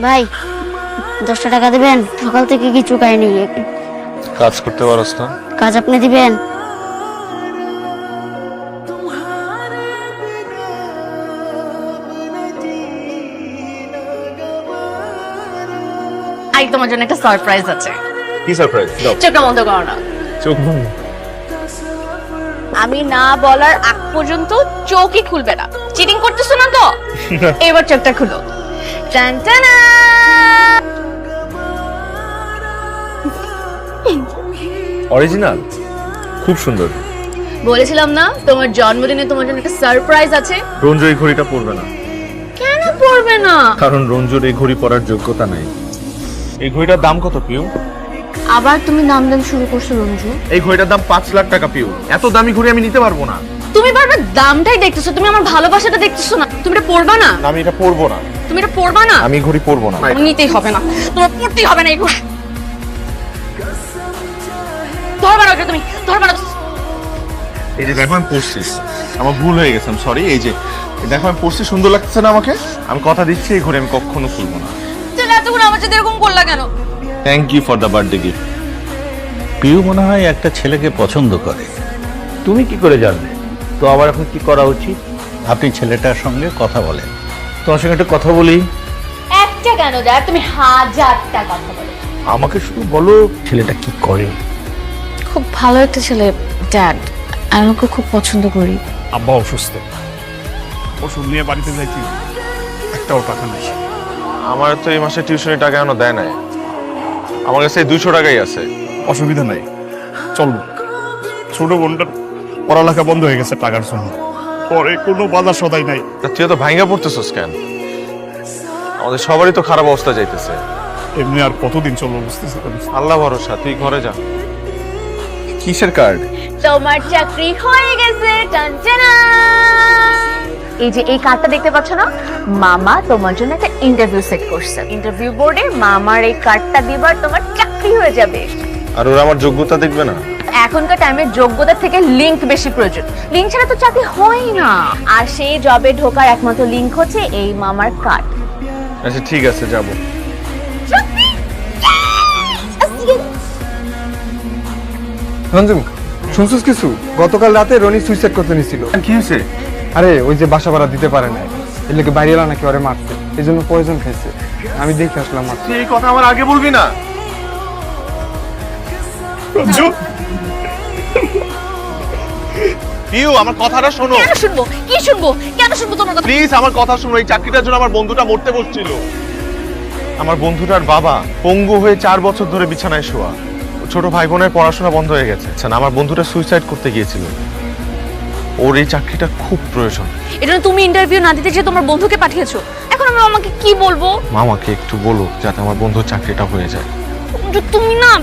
ভাই 10টা টাকা দিবেন? সকাল থেকে কিছু খাইনি। কাজ করতে পারছ না? কাজ আপনি দিবেন? আই তোমার জন্য একটা সারপ্রাইজ আছে। কি সারপ্রাইজ? দাও। চোখটা বন্ধ করো না। চোখ বন্ধ। আমি না বলার আগ পর্যন্ত চোখই খুলবে না। চিটিং করতেছো না তো? এবার চোখটা খুলো। টান টানা। অরিজিনাল, খুব সুন্দর। বলেছিলাম না তোমার জন্মদিনে তোমার জন্য একটা সারপ্রাইজ আছে। রঞ্জু এই ঘড়িটা পরবে না। কেন পড়বে না? কারণ রঞ্জুর এই ঘড়ি পরার যোগ্যতা নাই। এই ঘড়িটার দাম কত পিউ? আবার তুমি নাম দেন শুরু করছো রঞ্জু। এই ঘড়িটার দাম 5 লাখ টাকা পিউ। এত দামি ঘড়ি আমি নিতে পারবো না। তুমি বারবার দামটাই দেখতেছো, তুমি আমার ভালোবাসাটা দেখতেছো না। তুমি এটা পড়বা না? আমি এটা পরবো না। তুমি এটা পড়বা না? আমি ঘড়ি পরবো না। নিতেই হবে না, তোমার পড়তেই হবে না এই ঘড়ি। ধরবা না ওটা, তুমি ধরবা না। এই যে দেখো আমি পরছিস, আমার ভুল হয়ে গেছে, আমি সরি। এই যে দেখো আমি পরছি, সুন্দর লাগতেছে না আমাকে? আমি কথা দিচ্ছি এই ঘড়ি আমি কখনো খুলবো না। তাহলে এতক্ষণ আমার সাথে এরকম করলা কেন? Thank you for the birthday gift. Piu মনে হয় একটা ছেলেকে পছন্দ করে। তুমি কি করে জানবে? তো আবার এখন কি করা উচিত? আপনি ছেলেটার সঙ্গে কথা বলেন। তোমার সঙ্গে একটা কথা বলি। একটা কেন দেখ, তুমি হাজারটা কথা বলো। আমাকে শুধু বলো ছেলেটা কি করে। খুব ভালো একটা ছেলে ড্যাড, আমি ওকে খুব পছন্দ করি। আব্বা অসুস্থ, ওষুধ নিয়ে বাড়িতে যাইছি, একটাও টাকা নেই। আমার তো এই মাসে টিউশনের টাকা এখনো দেয় নাই। আমার কাছে 200 টাকাই আছে। অসুবিধা নাই, চলবো। ছোট বোনটার পড়ালেখা বন্ধ হয়ে গেছে টাকার জন্য, পরে কোনো বাজার সদাই নাই। তা তুই তো ভাঙ্গা পড়তেছিস কেন? আমাদের সবারই তো খারাপ অবস্থা যাইতেছে। এমনি আর কতদিন চলবো বুঝতেছি তো। আল্লাহ ভরসা, তুই ঘরে যা। কিসের কার্ড? তোমার চাকরি হয়ে গেছে। টান টানা। এই যে এই কার্ডটা দেখতে পাচ্ছ না, মামা তোমার জন্য একটা ইন্টারভিউ সেট করছে। ইন্টারভিউ বোর্ডে মামার এই কার্ডটা দিবার তোমার চাকরি হয়ে যাবে। আর ওরা আমার যোগ্যতা দেখবে না? এখনকার টাইমে যোগ্যতা থেকে লিংক বেশি প্রয়োজন। লিংক ছাড়া তো চাকরি হয় না। আর সেই জবে ঢোকার একমাত্র লিংক হচ্ছে এই মামার কার্ড। আচ্ছা ঠিক আছে, যাবো। রঞ্জু, শুনছিস কিছু? গতকাল রাতে রনি সুইসাইড করতে নিছিল। কি হয়েছে? আরে ওই যে বাসা ভাড়া দিতে পারে না, এর লোকে বাইরে এলা নাকি ওরে মারছে, এই জন্য পয়জন খাইছে। আমি দেখে আসলাম মাত্র। তুই এই কথা আমার আগে বলবি না। রঞ্জু, পিউ আমার কথাটা শোনো। কেন শুনবো? কি শুনবো? কেন শুনবো তোমার কথা? প্লিজ আমার কথা শোনো। এই চাকরিটার জন্য আমার বন্ধুটা মরতে বসছিল। আমার বন্ধুটার বাবা পঙ্গু হয়ে 4 বছর ধরে বিছানায় শোয়া। ছোট ভাই বোনের পড়াশোনা বন্ধ হয়ে গেছে। আমার বন্ধুটা সুইসাইড করতে গিয়েছিল। ওর এই চাকরিটা খুব প্রয়োজন। এটা তুমি ইন্টারভিউ না দিতে যে তোমার বন্ধুকে পাঠিয়েছো। এখন আমি মামাকে কি বলবো? মামাকে একটু বলো যাতে আমার বন্ধুর চাকরিটা হয়ে যায়। তুমি না,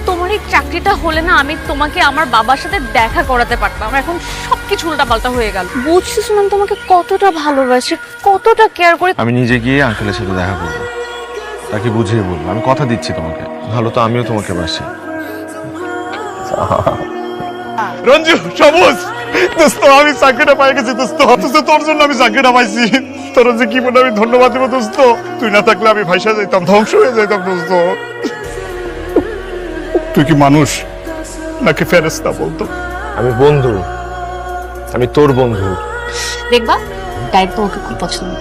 তোমার এই চাকরিটা হলে না আমি তোমাকে আমার বাবার সাথে দেখা করাতে পারতাম। এখন সবকিছু উল্টাপাল্টা হয়ে গেল। বুঝছিস না আমি তোমাকে কতটা ভালোবাসি, কতটা কেয়ার করি। আমি নিজে গিয়ে আঙ্কেলের সাথে দেখা করবো, তাকে বুঝিয়ে বলবো। আমি কথা দিচ্ছি তোমাকে, ভালো তো আমিও তোমাকে বাসি। রঞ্জু, সবুজ দোস্ত, আমি চাকরিটা পাই গেছি দোস্ত। অথচ তোর জন্য আমি চাকরিটা পাইছি। তোর যে কি বলে আমি ধন্যবাদ দেবো দোস্ত। তুই না থাকলে আমি ভাইসা যাইতাম, ধ্বংস হয়ে যাইতাম দোস্ত। তুই কি মানুষ নাকি ফেরেশতা বলতো? আমি বন্ধু, আমি তোর বন্ধু। দেখবা ডাইট তোমাকে খুব পছন্দ।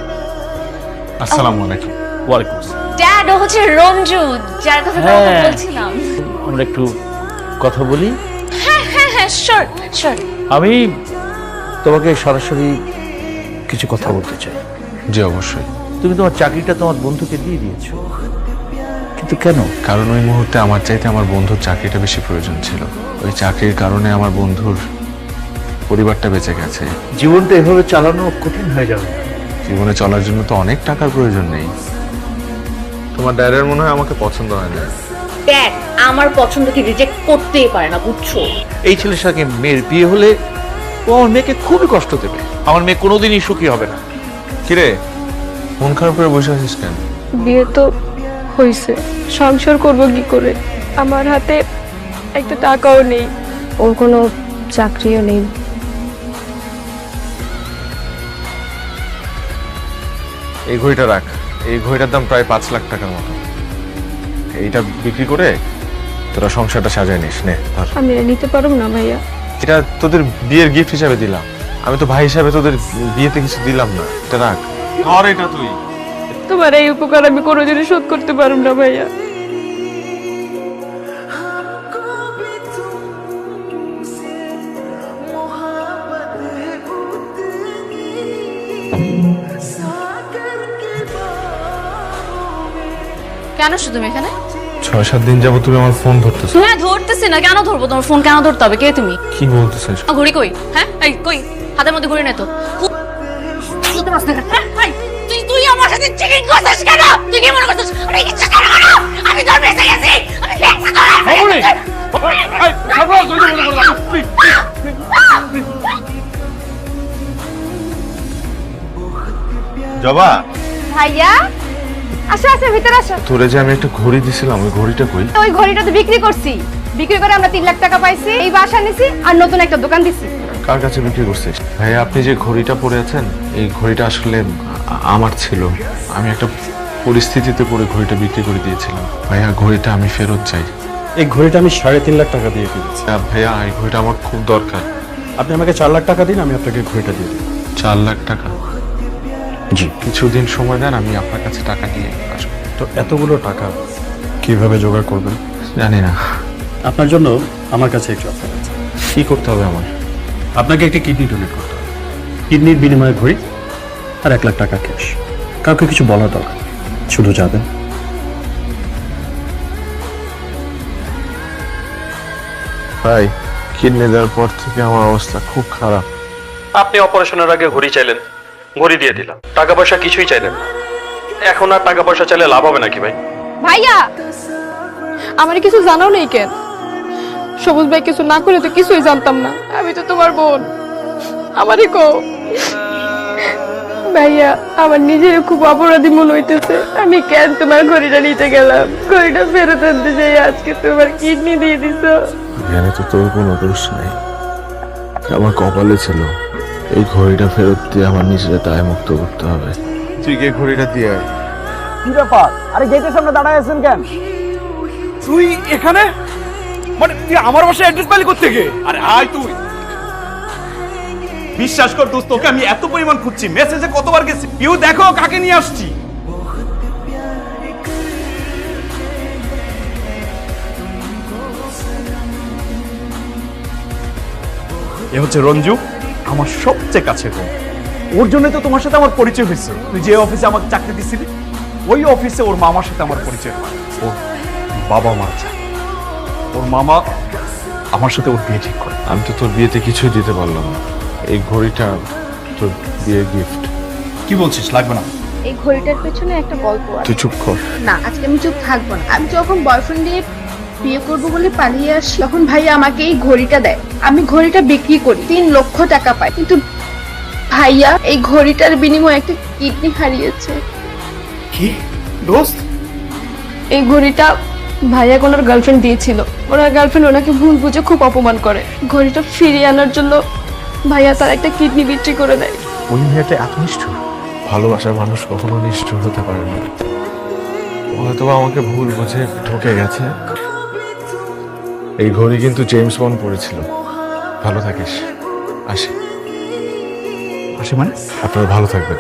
আসসালামু আলাইকুম। ওয়ালাইকুম আসসালাম। ড্যাড ও হচ্ছে রঞ্জু, যার কথা তোমাকে হ্যাঁ। বলছিলাম। আমরা একটু কথা বলি। হ্যাঁ হ্যাঁ হ্যাঁ, শিওর শিওর। আমি তোমাকে সরাসরি কিছু কথা বলতে চাই। জি অবশ্যই। তুমি তোমার চাকরিটা তোমার বন্ধুকে দিয়ে দিয়েছো, কিন্তু কেন? কারণ ওই মুহূর্তে আমার চাইতে আমার বন্ধুর চাকরিটা বেশি প্রয়োজন ছিল। ওই চাকরির কারণে আমার বন্ধুর পরিবারটা বেঁচে গেছে। জীবনটা এভাবে চালানো কঠিন হয়ে যাবে। জীবনে চলার জন্য তো অনেক টাকার প্রয়োজন নেই। তোমার ড্যাডের মনে হয় আমাকে পছন্দ হয় না। ড্যাড আমার পছন্দকে রিজেক্ট করতেই পারে না, বুঝছো? এই ছেলের সঙ্গে মেয়ের বিয়ে হলে ও আমার মেয়েকে খুবই কষ্ট দেবে। আমার মেয়ে কোনোদিনই সুখী হবে না। কিরে, মন খারাপ করে বসে আছিস কেন? বিয়ে তো হয়েছে, সংসার করব কি করে? আমার হাতে একটা টাকাও নেই, ওর কোনো চাকরিও নেই। এই ঘড়িটা রাখ, এই ঘড়িটার দাম প্রায় 5 লাখ টাকার মতো। এইটা বিক্রি করে তোরা সংসারটা সাজায় নিস, নে ধর। আমি এটা নিতে পারবো না ভাইয়া। এটা তোদের বিয়ের গিফট হিসাবে দিলাম, আমি তো ভাই হিসাবে তোদের বিয়েতে কিছু দিলাম না, এটা রাখ। ধর এটা তুই। তোমার এই উপকার আমি কোনোদিনই শোধ করতে পারবো না ভাইয়া। কেন শুধু তুমি এখানে? 6-7 দিন যাবো তুমি আমার ফোন ধরতেছো। হ্যাঁ ধরতেছি না, কেন ধরবো? তোমার ফোন কেন ধরতে হবে? কে তুমি? কি বলতেছিস? ঘড়ি কই? হ্যাঁ এই কই? হাতের মধ্যে ঘড়ি নেই তো। তুই আমার সাথে চিটিং করছিস কেন? তুই কি মনে করছিস আমি কিছু করব না? আমি তোর বেঁচে গেছি, আমি বেঁচে জবা, ভাইয়া আসো আসো, ভিতরে আসো। তোরে যে আমি একটা ঘড়ি দিছিলাম, ওই ঘড়িটা কই? ওই ঘড়িটা তো বিক্রি করছি, বিক্রি করে আমরা 3 লাখ টাকা পাইছি, এই বাসা নিছি আর নতুন একটা দোকান দিছি। কার কাছে বিক্রি করছিস? ভাই আপনি যে ঘড়িটা পরে আছেন, এই ঘড়িটা আসলে আমার ছিল। আমি একটা পরিস্থিতিতে পড়ে ঘড়িটা বিক্রি করে দিয়েছিলাম। ভাইয়া ঘড়িটা আমি ফেরত চাই। এই ঘড়িটা আমি 3.5 লাখ টাকা দিয়ে কিনেছি। ভাইয়া এই ঘড়িটা আমার খুব দরকার। আপনি আমাকে 4 লাখ টাকা দিন, আমি আপনাকে ঘড়িটা দিয়ে দিই। 4 লাখ টাকা? জি। কিছুদিন সময় দেন, আমি আপনার কাছে টাকা নিয়ে আসবো। তো এতগুলো টাকা কিভাবে জোগাড় করবেন? জানি না। আপনার জন্য আমার কাছে একটি অফার আছে। কি করতে হবে আমার? আপনাকে একটি কিডনি ডোনেট করতে হবে। কিডনির বিনিময়ে ঘড়ি আর 1 লাখ টাকা ক্যাশ। কাউকে কিছু বলার দরকার নেই, শুধু যাবেন। ভাই কিডনি দেওয়ার পর থেকে আমার অবস্থা খুব খারাপ। আপনি অপারেশনের আগে ঘড়ি চাইলেন, ঘড়ি দিয়ে দিলাম। টাকা পয়সা কিছুই চাইলেন না। এখন আর টাকা পয়সা চাইলে লাভ হবে নাকি ভাই? ভাইয়া আমার কিছু জানাও নেই কেন? সবুজ ভাই কিছু না করে তো কিছুই জানতাম না। আমি তো তোমার বোন, আমারই কো। ভাইয়া আমার নিজের খুব অপরাধী মনে হইতেছে। আমি কেন তোমার ঘড়িটা নিতে গেলাম? ঘড়িটা ফেরত আনতে যাই আজকে তোমার কিডনি দিয়ে দিছো। এখানে তো তোর কোনো দোষ নাই, আমার কপালে ছিল। এই ঘড়িটা ফেরত দিয়ে আমার নিজের দায় মুক্ত করতে হবে। তুই গিয়ে ঘড়িটা দিয়ে আয়। কি ব্যাপার? আরে গেটের সামনে দাঁড়ায় আছেন কেন? তুই এখানে? মানে তুই আমার বাসায় অ্যাড্রেস পাইলি কোথা থেকে? আরে আয় তুই। বিশ্বাস কর দোস্ত, তোকে আমি এত পরিমাণ খুঁজছি, মেসেজে কতবার গেছি। পিউ দেখো কাকে নিয়ে আসছি। এ হচ্ছে রঞ্জু, আমার সবচেয়ে কাছের বন্ধু। ওর জন্য তো তোমার সাথে আমার পরিচয় হয়েছে। তুই যে অফিসে আমাকে চাকরি দিছিলি, ওই অফিসে ওর মামার সাথে আমার পরিচয় হয়। ওর বাবা মারা যায়, ওর মামা আমার সাথে ওর বিয়ে ঠিক করে। আমি তো তোর বিয়েতে কিছুই দিতে পারলাম না। এই ঘড়িটা তোর বিয়ের গিফট। কি বলছিস? লাগবে না। এই ঘড়িটার পেছনে একটা গল্প আছে। তুই চুপ কর। না আজকে আমি চুপ থাকবো না। আমি যখন বয়ফ্রেন্ড দিয়ে বিয়ে করবো বলে পালিয়ে আসি, তখন ভাইয়া আমাকে এই ঘড়িটা দেয়। আমি ঘড়িটা বিক্রি করি, 3 লক্ষ টাকা পাই। কিন্তু ভাইয়া এই ঘড়িটার বিনিময়ে একটা কিডনি হারিয়েছে। কি দোস্ত? এই ঘড়িটা ভাইয়া ওনার গার্লফ্রেন্ড দিয়েছিল। ওনার গার্লফ্রেন্ড ওনাকে ভুল বুঝে খুব অপমান করে। ঘড়িটা ফিরিয়ে আনার জন্য ভাইয়া তার একটা কিডনি বিক্রি করে দেয়। ওই মেয়েটা এত নিষ্ঠুর। ভালোবাসার মানুষ কখনো নিষ্ঠুর হতে পারে না। হয়তো আমাকে ভুল বুঝে ঠকে গেছে। এই ঘড়ি কিন্তু জেমস বন্ড পরেছিল। ভালো থাকিস। আসি। আসে মানে? আপনারা ভালো থাকবেন।